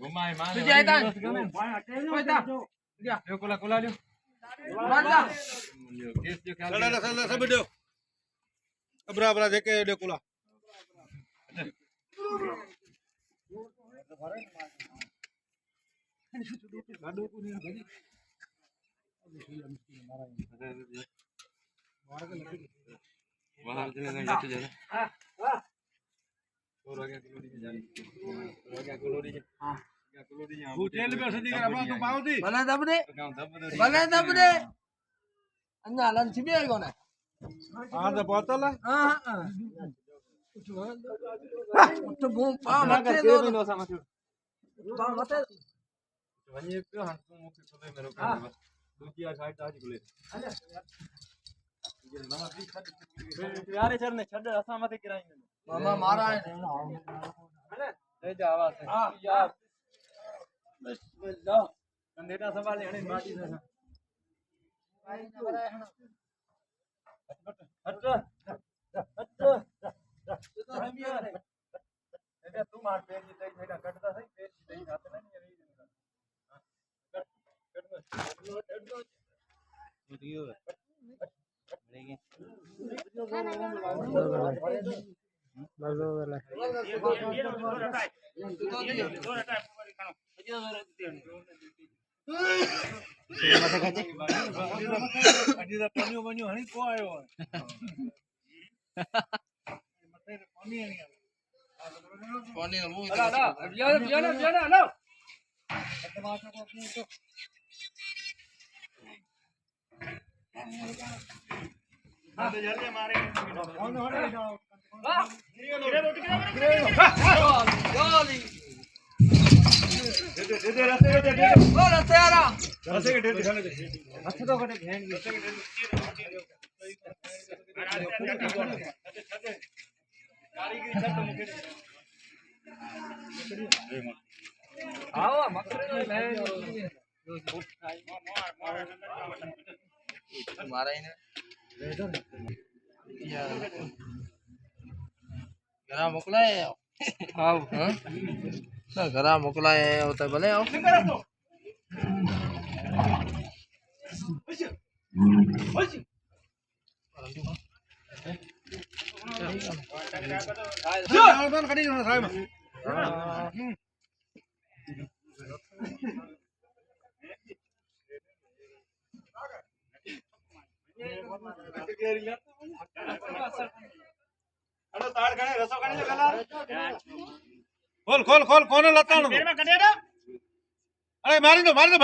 घुमाए मार तुझे आया कोई था यो कोला कोला लियो मार जा केस जो ख्याल सब दो अबरा अबरा देके दे कोला वहां चले जाएंगे तो जाना हां और आगे क्लोरी में जानी और आगे क्लोरी हां क्या क्लोरी यहां तू जेल में सदी कर अपना तू पाओ दी भले दब दे अन्ना लंच भी आएगा ना हां तो बोतल है हां हां तो बूम पा मत दे भी नो समझ पा मत वनी पे हाथ को मुख खोले मेरो का दूसरी साइड आज खुले यार चल ने छड़ असा मत गिराएंगे मामा मारा है ले जा आवाज हां यार बस लो कंधेटा संभाल हणे माटी से भाई न बराए हण हट हट तो हम यार है तू मार पेड़ जी तेज मेरा कटता सही पेड़ जी तेज हाथ में नहीं रही कट वीडियो है मारा ही घरा मोकलाए आओ हां ना घरा मोकलाए आओ तो भले आओ खोल खोल खोल कौन लता अरे मारी दो भाई